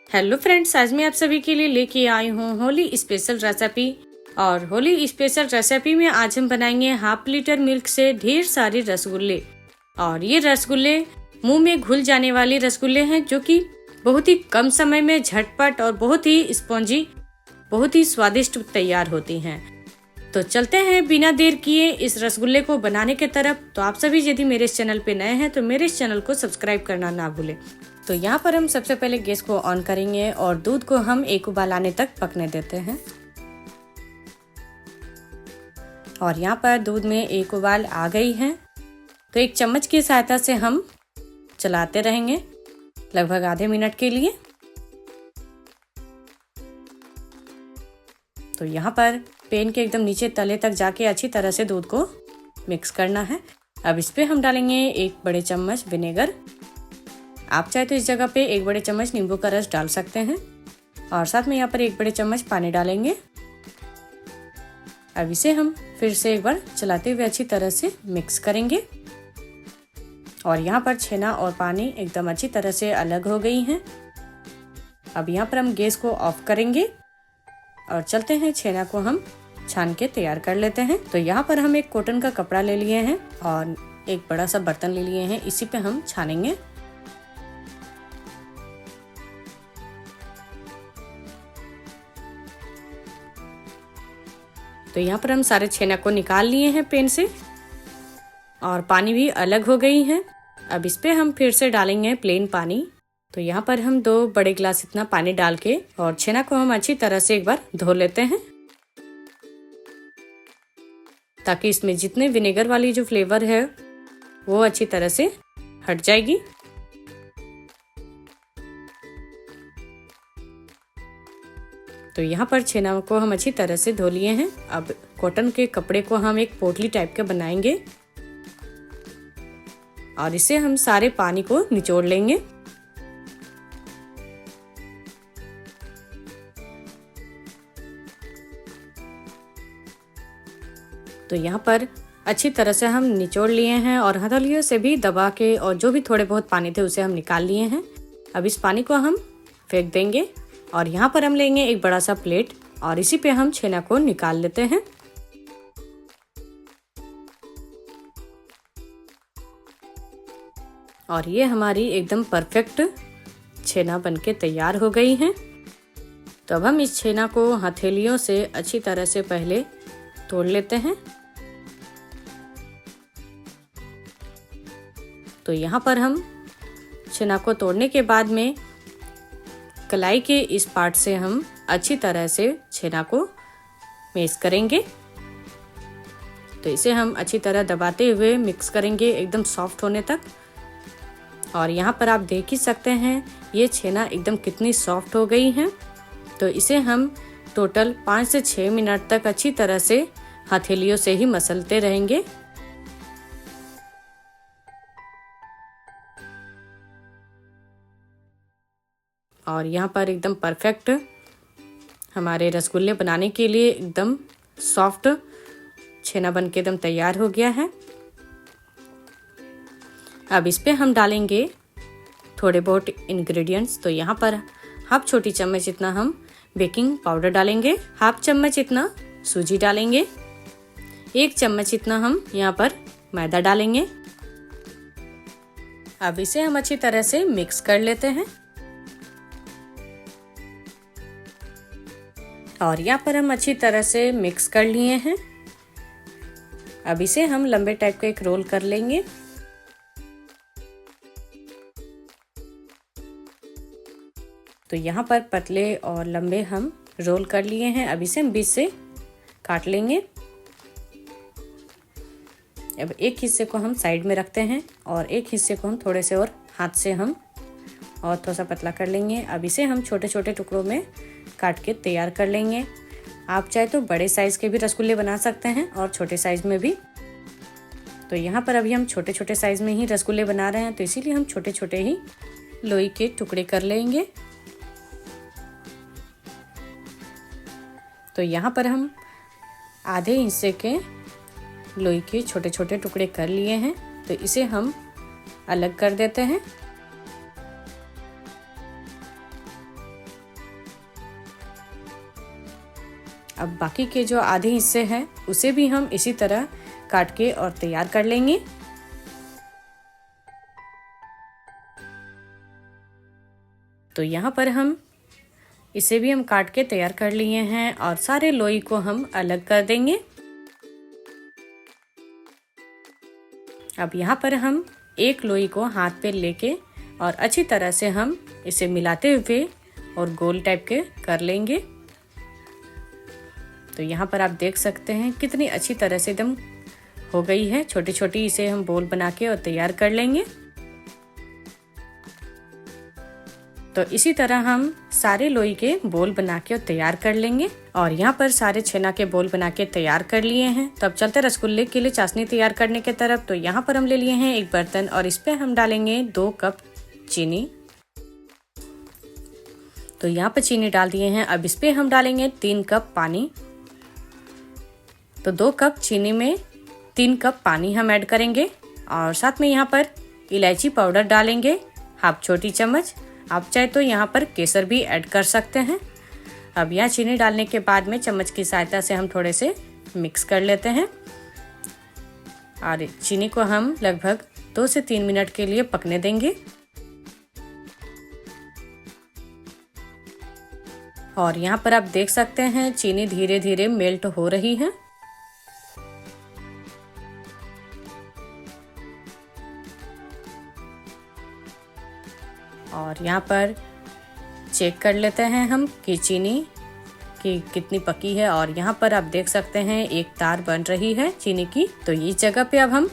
Hello friends, आज मैं आप सभी के लिए लेके आई हूँ होली स्पेशल रेसिपी। और होली स्पेशल रेसिपी में आज हम बनाएंगे हाफ लीटर मिल्क से ढेर सारे रसगुल्ले। और ये रसगुल्ले मुंह में घुल जाने वाले रसगुल्ले हैं, जो कि बहुत ही कम समय में झटपट और बहुत ही स्पॉन्जी, बहुत ही स्वादिष्ट तैयार होती हैं। तो चलते हैं बिना देर किए इस रसगुल्ले को बनाने के तरफ। तो आप सभी यदि मेरे इस चैनल पे नए हैं तो मेरे इस चैनल को सब्सक्राइब करना ना भूलें। तो यहाँ पर हम सबसे पहले गैस को ऑन करेंगे और दूध को हम एक उबाल आने तक पकने देते हैं। और यहाँ पर दूध में एक उबाल आ गई है, तो एक चम्मच की सहायता से हम चलाते रहेंगे लगभग आधे मिनट के लिए। तो यहाँ पर पैन के एकदम नीचे तले तक जाके अच्छी तरह से दूध को मिक्स करना है। अब इस पे हम डालेंगे एक बड़े चम्मच विनेगर। आप चाहे तो इस जगह पे एक बड़े चम्मच नींबू का रस डाल सकते हैं। और साथ में यहाँ पर एक बड़े चम्मच पानी डालेंगे। अब इसे हम फिर से एक बार चलाते हुए अच्छी तरह से मिक्स करेंगे। और यहाँ पर छेना और पानी एकदम अच्छी तरह से अलग हो गई हैं। अब यहाँ पर हम गैस को ऑफ करेंगे और चलते हैं छेना को हम छान के तैयार कर लेते हैं। तो यहाँ पर हम एक कॉटन का कपड़ा ले लिए हैं और एक बड़ा सा बर्तन ले लिए हैं, इसी पे हम छानेंगे। तो यहाँ पर हम सारे छेना को निकाल लिए हैं पैन से और पानी भी अलग हो गई है। अब इस पे हम फिर से डालेंगे प्लेन पानी। तो यहाँ पर हम 2 बड़े गिलास इतना पानी डाल के और छेना को हम अच्छी तरह से एक बार धो लेते हैं, ताकि इसमें जितने विनेगर वाली जो फ्लेवर है वो अच्छी तरह से हट जाएगी। तो यहाँ पर छेना को हम अच्छी तरह से धो लिए हैं। अब कॉटन के कपड़े को हम एक पोटली टाइप के बनाएंगे और इसे हम सारे पानी को निचोड़ लेंगे। तो यहाँ पर अच्छी तरह से हम निचोड़ लिए हैं और हथौड़ियों से भी दबा के, और जो भी थोड़े बहुत पानी थे उसे हम निकाल लिए हैं। अब इस पानी को हम फेंक देंगे और यहाँ पर हम लेंगे एक बड़ा सा प्लेट और इसी पे हम छेना को निकाल लेते हैं। और ये हमारी एकदम परफेक्ट छेना बनके तैयार हो गई है। तो अब हम इस छेना को हथेलियों से अच्छी तरह से पहले तोड़ लेते हैं। तो यहाँ पर हम छेना को तोड़ने के बाद में कलाई के इस पार्ट से हम अच्छी तरह से छेना को मैश करेंगे। तो इसे हम अच्छी तरह दबाते हुए मिक्स करेंगे एकदम सॉफ्ट होने तक। और यहाँ पर आप देख ही सकते हैं ये छेना एकदम कितनी सॉफ्ट हो गई है। तो इसे हम टोटल 5 से 6 मिनट तक अच्छी तरह से हथेलियों से ही मसलते रहेंगे। और यहाँ पर एकदम परफेक्ट हमारे रसगुल्ले बनाने के लिए एकदम सॉफ्ट छेना बन के एकदम तैयार हो गया है। अब इस पे हम डालेंगे थोड़े बहुत इंग्रेडिएंट्स। तो यहाँ पर हाफ छोटी चम्मच इतना हम बेकिंग पाउडर डालेंगे, हाफ चम्मच इतना सूजी डालेंगे, 1 चम्मच इतना हम यहाँ पर मैदा डालेंगे। अब इसे हम अच्छी तरह से मिक्स कर लेते हैं। और यहाँ पर हम अच्छी तरह से मिक्स कर लिए हैं। अब इसे हम लंबे टाइप का एक रोल कर लेंगे। तो यहाँ पर पतले और लंबे हम रोल कर लिए हैं। अब इसे हम बीच से काट लेंगे। अब एक हिस्से को हम साइड में रखते हैं और एक हिस्से को हम थोड़े से और हाथ से हम और थोड़ा सा पतला कर लेंगे। अब इसे हम छोटे छोटे टुकड़ों में काट के तैयार कर लेंगे। आप चाहे तो बड़े साइज के भी रसगुल्ले बना सकते हैं और छोटे साइज में भी। तो यहाँ पर अभी हम छोटे छोटे साइज में ही रसगुल्ले बना रहे हैं, तो इसीलिए हम छोटे छोटे ही लोई के टुकड़े कर लेंगे। तो यहाँ पर हम आधे हिस्से के लोई के छोटे छोटे टुकड़े कर लिए हैं। तो इसे हम अलग कर देते हैं। अब बाकी के जो आधे हिस्से हैं उसे भी हम इसी तरह काट के और तैयार कर लेंगे। तो यहाँ पर हम इसे भी हम काट के तैयार कर लिए हैं और सारे लोई को हम अलग कर देंगे। अब यहाँ पर हम एक लोई को हाथ पे लेके और अच्छी तरह से हम इसे मिलाते हुए और गोल टाइप के कर लेंगे। तो यहाँ पर आप देख सकते हैं कितनी अच्छी तरह से एकदम हो गई है। छोटी छोटी इसे हम बोल बना के और तैयार कर लेंगे। तो इसी तरह हम सारे लोई के बोल बना के और तैयार कर लेंगे। और यहाँ पर सारे छेना के बोल बना के तैयार कर लिए हैं। तो अब चलते रसगुल्ले के लिए चाशनी तैयार करने के तरफ। तो यहाँ पर हम ले लिए हैं एक बर्तन और इस पे हम डालेंगे 2 कप चीनी। तो यहाँ पर चीनी डाल दिए हैं। अब इस पे हम डालेंगे 3 कप पानी। तो 2 कप चीनी में 3 कप पानी हम ऐड करेंगे और साथ में यहाँ पर इलायची पाउडर डालेंगे हाफ छोटी चम्मच। आप चाहे तो यहाँ पर केसर भी ऐड कर सकते हैं। अब यहाँ चीनी डालने के बाद में चम्मच की सहायता से हम थोड़े से मिक्स कर लेते हैं और चीनी को हम लगभग 2 से 3 मिनट के लिए पकने देंगे। और यहाँ पर आप देख सकते हैं चीनी धीरे धीरे मेल्ट हो रही है। और यहाँ पर चेक कर लेते हैं हम कि चीनी की कितनी पकी है। और यहाँ पर आप देख सकते हैं एक तार बन रही है चीनी की। तो इस जगह पे अब हम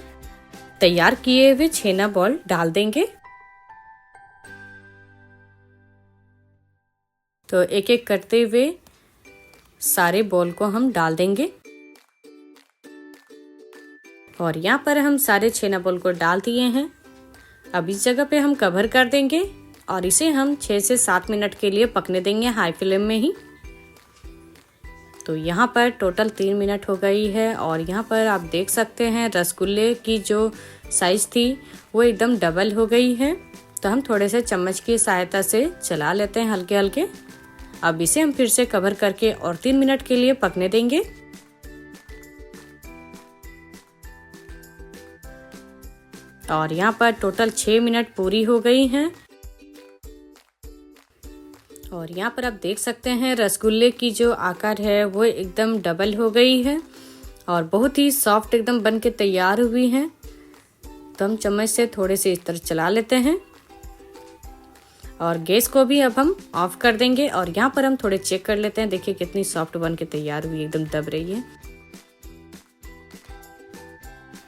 तैयार किए हुए छेना बॉल डाल देंगे। तो एक एक करते हुए सारे बॉल को हम डाल देंगे। और यहाँ पर हम सारे छेना बॉल को डाल दिए हैं। अब इस जगह पे हम कवर कर देंगे और इसे हम 6 से 7 मिनट के लिए पकने देंगे हाई फ्लेम में ही। तो यहाँ पर टोटल 3 मिनट हो गई है। और यहाँ पर आप देख सकते हैं रसगुल्ले की जो साइज थी वो एकदम डबल हो गई है। तो हम थोड़े से चम्मच की सहायता से चला लेते हैं हल्के हल्के। अब इसे हम फिर से कवर करके और 3 मिनट के लिए पकने देंगे। और यहाँ पर टोटल 6 मिनट पूरी हो गई हैं। और यहाँ पर आप देख सकते हैं रसगुल्ले की जो आकार है वो एकदम डबल हो गई है और बहुत ही सॉफ्ट एकदम बन के तैयार हुई है। तो हम चम्मच से थोड़े से इस तरह चला लेते हैं और गैस को भी अब हम ऑफ कर देंगे। और यहाँ पर हम थोड़े चेक कर लेते हैं। देखिए कितनी सॉफ्ट बन के तैयार हुई, एकदम दब रही है।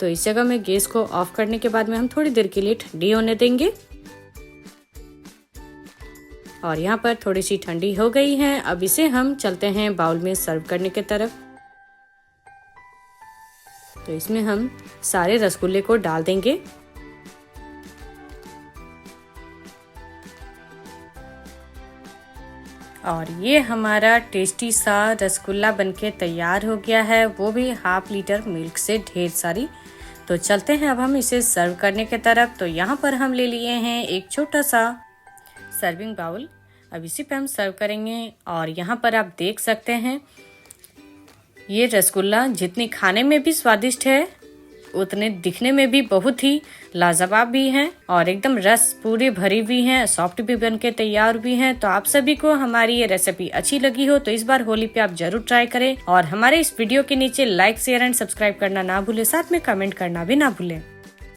तो इस जगह में गैस को ऑफ करने के बाद में हम थोड़ी देर के लिए ठंडी होने देंगे। और यहाँ पर थोड़ी सी ठंडी हो गई है। अब इसे हम चलते हैं बाउल में सर्व करने की तरफ। तो इसमें हम सारे रसगुल्ले को डाल देंगे। और ये हमारा टेस्टी सा रसगुल्ला बनके तैयार हो गया है, वो भी हाफ लीटर मिल्क से ढेर सारी। तो चलते हैं अब हम इसे सर्व करने की तरफ। तो यहाँ पर हम ले लिए हैं एक छोटा सा सर्विंग बाउल। अब इसी पे हम सर्व करेंगे। और यहाँ पर आप देख सकते हैं ये रसगुल्ला जितनी खाने में भी स्वादिष्ट है उतने दिखने में भी बहुत ही लाजवाब भी हैं और एकदम रस पूरी भरी हुई हैं, सॉफ्ट भी बनके तैयार भी हैं। तो आप सभी को हमारी ये रेसिपी अच्छी लगी हो तो इस बार होली पे आप जरूर ट्राई करें और हमारे इस वीडियो के नीचे लाइक शेयर एंड सब्सक्राइब करना ना भूलें, साथ में कमेंट करना भी ना भूलें।